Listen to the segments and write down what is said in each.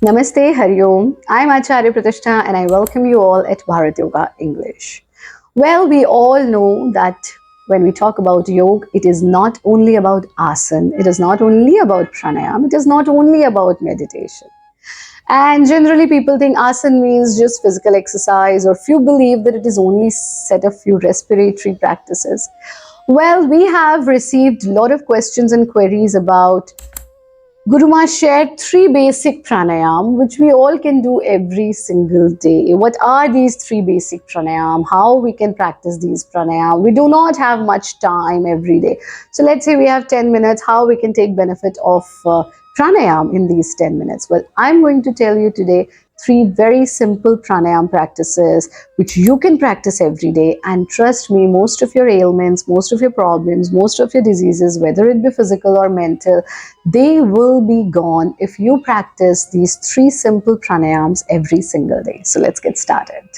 Namaste, Hari Om. I'm Acharya Pratishtha and I welcome you all at Bharat Yoga English. Well, we all know that when we talk about yoga, it is not only about asana, it is not only about pranayam, it is not only about meditation. And generally, people think asana means just physical exercise, or few believe that it is only set of few respiratory practices. Well, we have received a lot of questions and queries about Guruma shared three basic pranayam which we all can do every single day. What are these three basic pranayam? How we can practice these pranayam? We do not have much time every day. So let's say we have 10 minutes, how we can take benefit of pranayam in these 10 minutes? Well, I'm going to tell you today three very simple pranayam practices which you can practice every day, and trust me, most of your ailments, most of your problems, most of your diseases, whether it be physical or mental, they will be gone if you practice these three simple pranayams every single day. So let's get started.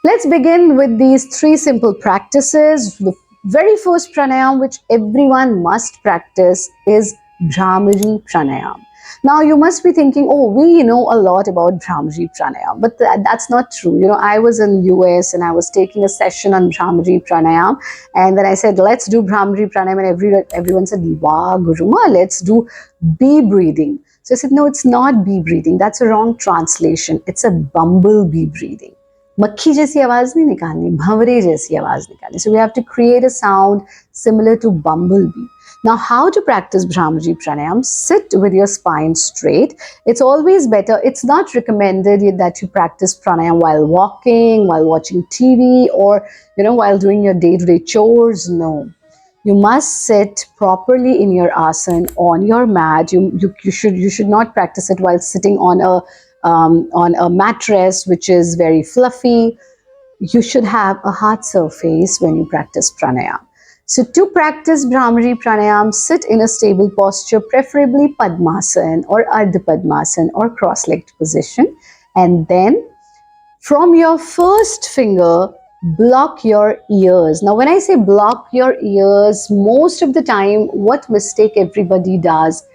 Let's begin with these three simple practices. The very first pranayam which everyone must practice is Bhramari Pranayam. Now you must be thinking, oh, we know a lot about Bhramari Pranayam, but that's not true. You know, I was in US and I was taking a session on Bhramari Pranayam, and then I said, let's do Bhramari Pranayam, and everyone said, wow, Guruma, let's do bee breathing. So I said, no, it's not bee breathing. That's a wrong translation. It's a bumblebee breathing. मक्खी जैसी आवाज नहीं निकालनी, भंवरे जैसी आवाज निकालनी. So we have to create a sound similar to bumblebee. Now, how to practice Bhramari Pranayam? Sit with your spine straight. It's always better. It's not recommended that you practice pranayam while walking, while watching TV, or while doing your day-to-day chores. No. You must sit properly in your asana on your mat. You should not practice it while sitting on a mattress which is very fluffy. You should have a hard surface when you practice pranayam. So to practice Bhramari Pranayam, sit in a stable posture, preferably Padmasana or Ardha Padmasana or cross-legged position. And then from your first finger, block your ears. Now, when I say block your ears, most of the time, what mistake everybody does,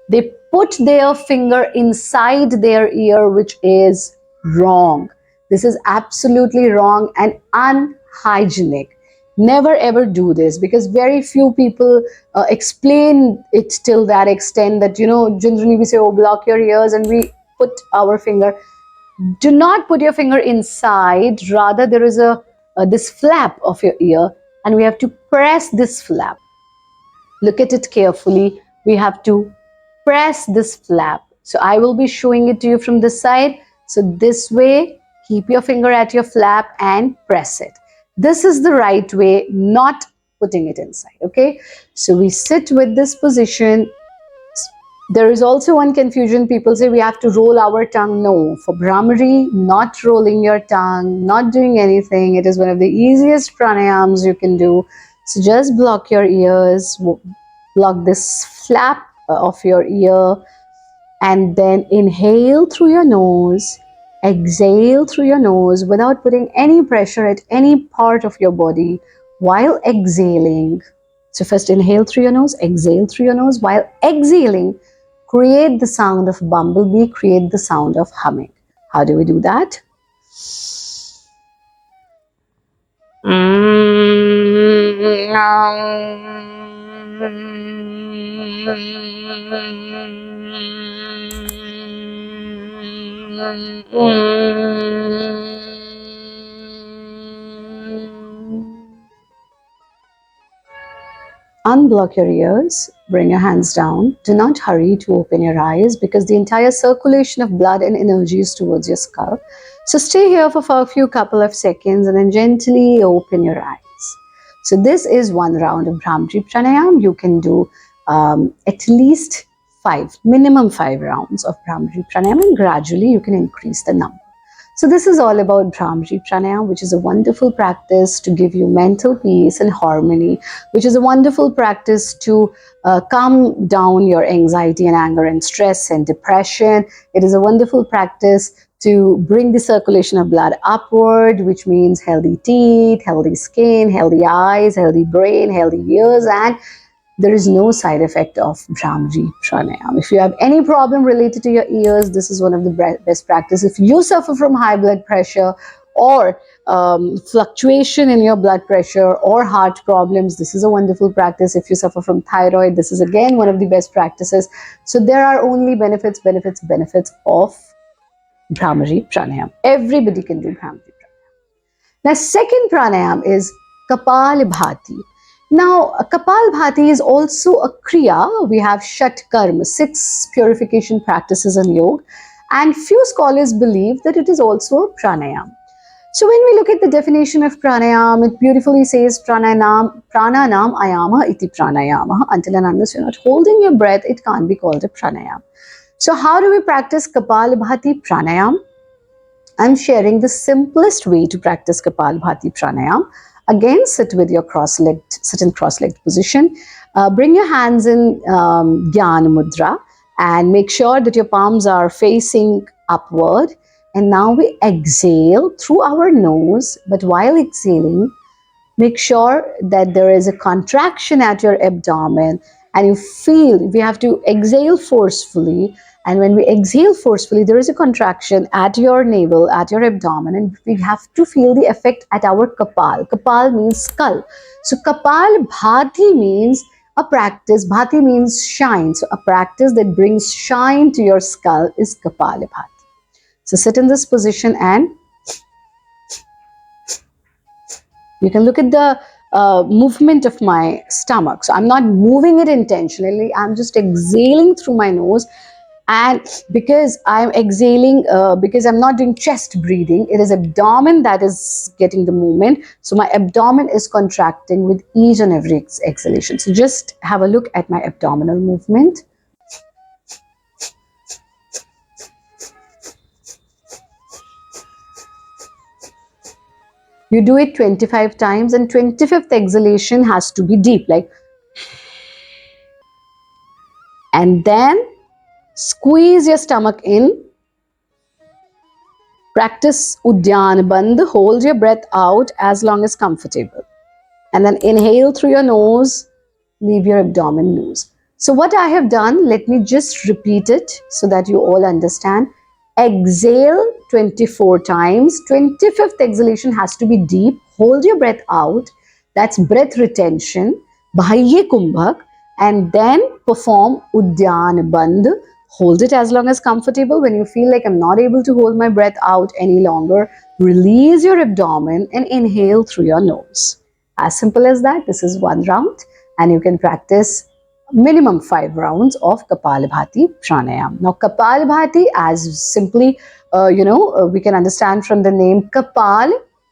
they put their finger inside their ear, which is wrong. This is absolutely wrong and unhygienic. Never ever do this, because very few people explain it till that extent that, generally we say, oh, block your ears, and we put our finger. Do not put your finger inside. Rather, there is this flap of your ear, and we have to press this flap. Look at it carefully. We have to press this flap. So I will be showing it to you from this side. So this way, keep your finger at your flap and press it. This is the right way, not putting it inside. Okay. So we sit with this position. There is also one confusion. People say we have to roll our tongue. No, for Bhramari, not rolling your tongue, not doing anything. It is one of the easiest pranayams you can do. So just block your ears, block this flap of your ear, and then inhale through your nose, exhale through your nose without putting any pressure at any part of your body while exhaling. So first inhale through your nose, exhale through your nose. While exhaling, create the sound of bumblebee, create the sound of humming. How do we do that? Unblock your ears, bring your hands down. Do not hurry to open your eyes, because the entire circulation of blood and energy is towards your skull. So stay here for a few couple of seconds and then gently open your eyes. So this is one round of Bhramari Pranayam. You can do at least minimum 5 rounds of Bhramari Pranayam, and gradually you can increase the number. So this is all about Bhramari Pranayam, which is a wonderful practice to give you mental peace and harmony, which is a wonderful practice to calm down your anxiety and anger and stress and depression. It is a wonderful practice to bring the circulation of blood upward, which means healthy teeth, healthy skin, healthy eyes, healthy brain, healthy ears, and there is no side effect of Bhramari Pranayam. If you have any problem related to your ears, this is one of the best practices. If you suffer from high blood pressure or fluctuation in your blood pressure or heart problems, this is a wonderful practice. If you suffer from thyroid, this is again one of the best practices. So there are only benefits of Bhramari Pranayam. Everybody can do Bhramari Pranayam. Now, second pranayam is Kapal Bhati. Now, Kapal Bhati is also a kriya. We have Shat Karma, 6 purification practices in yoga, and few scholars believe that it is also a pranayam. So when we look at the definition of pranayam, it beautifully says prananam ayama iti pranayama. Until and unless you're not holding your breath, it can't be called a pranayam. So how do we practice Kapal Bhati pranayam? I'm sharing the simplest way to practice Kapal Bhati Pranayam. Again, sit in cross-legged position. Bring your hands in Gyan Mudra and make sure that your palms are facing upward. And now we exhale through our nose, but while exhaling, make sure that there is a contraction at your abdomen and you feel we have to exhale forcefully. And when we exhale forcefully, there is a contraction at your navel, at your abdomen, and we have to feel the effect at our kapal. Kapal means skull. So Kapal Bhati means a practice. Bhati means shine. So a practice that brings shine to your skull is Kapal Bhati. So sit in this position and you can look at the movement of my stomach. So I'm not moving it intentionally. I'm just exhaling through my nose. And because I'm exhaling, because I'm not doing chest breathing, it is abdomen that is getting the movement. So my abdomen is contracting with each and every exhalation. So just have a look at my abdominal movement. You do it 25 times and 25th exhalation has to be deep, like, and then squeeze your stomach in. Practice Udyan Bandh. Hold your breath out as long as comfortable. And then inhale through your nose, leave your abdomen loose. So what I have done, let me just repeat it so that you all understand. Exhale 24 times. 25th exhalation has to be deep. Hold your breath out. That's breath retention. Bahye Kumbhak. And then perform Udyan Bandh. Hold it as long as comfortable. When you feel like I'm not able to hold my breath out any longer, release your abdomen and inhale through your nose. As simple as that. This is one round and you can practice minimum 5 rounds of Kapalabhati Pranayam. Now Kapalabhati, as simply we can understand from the name Kapal,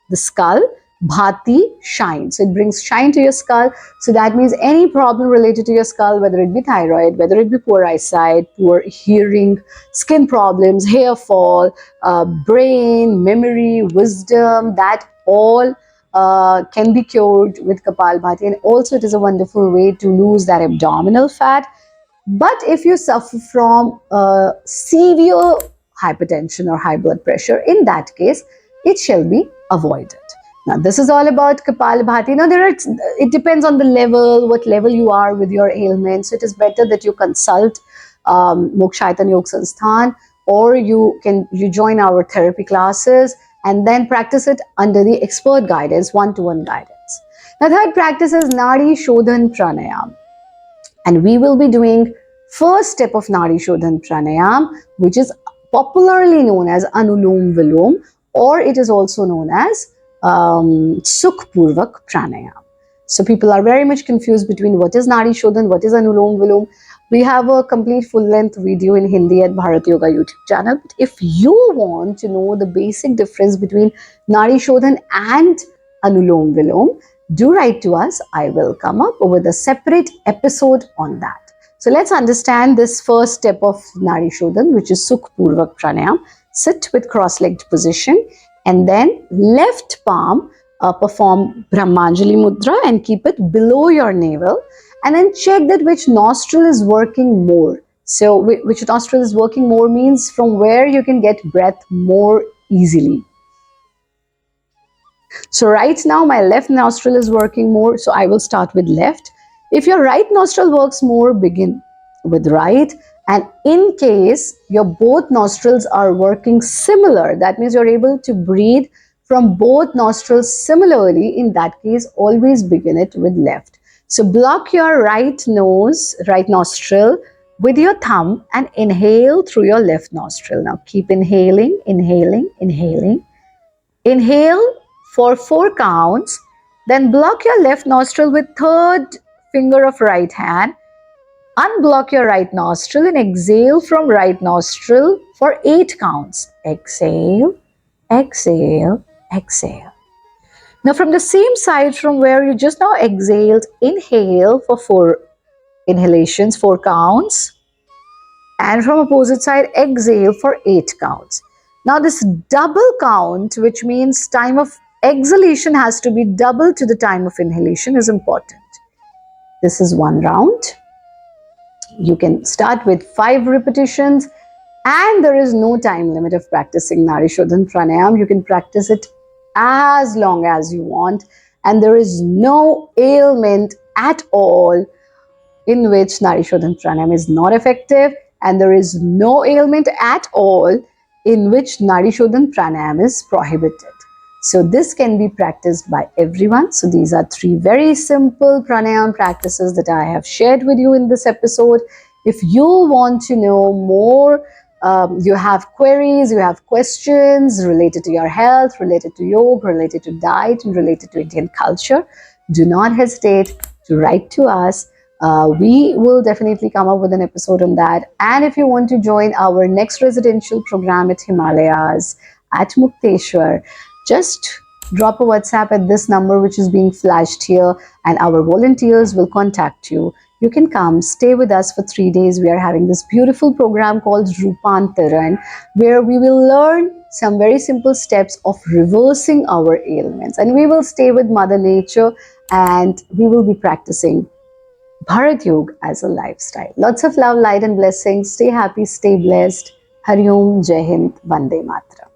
the skull, Bhati, shine. So it brings shine to your skull. So that means any problem related to your skull, whether it be thyroid, whether it be poor eyesight, poor hearing, skin problems, hair fall, brain, memory, wisdom, that all can be cured with Kapalbhati. And also it is a wonderful way to lose that abdominal fat. But if you suffer from severe hypertension or high blood pressure, in that case, it shall be avoided. Now, this is all about Kapalbhati. Now, it depends on the level, what level you are with your ailments. So it is better that you consult Mokshaitan Yoga Sansthan, or you join our therapy classes and then practice it under the expert guidance, one-to-one guidance. Now, third practice is Nadi Shodhan Pranayam. And we will be doing first step of Nadi Shodhan Pranayam, which is popularly known as Anulom Vilom, or it is also known as Sukh Purvak Pranayam. So people are very much confused between what is Nadi Shodhan, what is Anulom Vilom. We have a complete full-length video in Hindi at Bharat Yoga YouTube channel. But if you want to know the basic difference between Nadi Shodhan and Anulom Vilom, do write to us. I will come up with a separate episode on that. So let's understand this first step of Nadi Shodhan, which is Sukh Purvak Pranayam. Sit with cross-legged position and then left palm perform Brahmanjali Mudra and keep it below your navel. And then check that which nostril is working more, So which nostril is working more means from where you can get breath more easily. So right now my left nostril is working more, so I will start with left. If your right nostril works more, begin with right. And in case your both nostrils are working similar, that means you're able to breathe from both nostrils similarly, in that case always begin it with left. So block your right nostril with your thumb and inhale through your left nostril. Now keep inhaling, inhaling, inhaling. Inhale for 4 counts, then block your left nostril with third finger of right hand. Unblock your right nostril and exhale from right nostril for 8 counts. Exhale, exhale, exhale. Now from the same side from where you just now exhaled, inhale for 4 inhalations, 4 counts. And from opposite side, exhale for 8 counts. Now this double count, which means time of exhalation has to be double to the time of inhalation, is important. This is 1 round. You can start with 5 repetitions, and there is no time limit of practicing Nari Shodhan Pranayam. You can practice it as long as you want, and there is no ailment at all in which Nari Shodhan Pranayam is not effective, and there is no ailment at all in which Nari Shodhan Pranayam is prohibited. So this can be practiced by everyone. So these are 3 very simple pranayam practices that I have shared with you in this episode. If you want to know more, you have queries, you have questions related to your health, related to yoga, related to diet, and related to Indian culture, do not hesitate to write to us. We will definitely come up with an episode on that. And if you want to join our next residential program at Himalayas at Mukteshwar, just drop a WhatsApp at this number which is being flashed here, and our volunteers will contact you. You can come, stay with us for 3 days. We are having this beautiful program called Rupantaran, where we will learn some very simple steps of reversing our ailments. And we will stay with Mother Nature, and we will be practicing Bharat Yoga as a lifestyle. Lots of love, light and blessings. Stay happy, stay blessed. Hari Om, Jai Hind, Vande Mataram.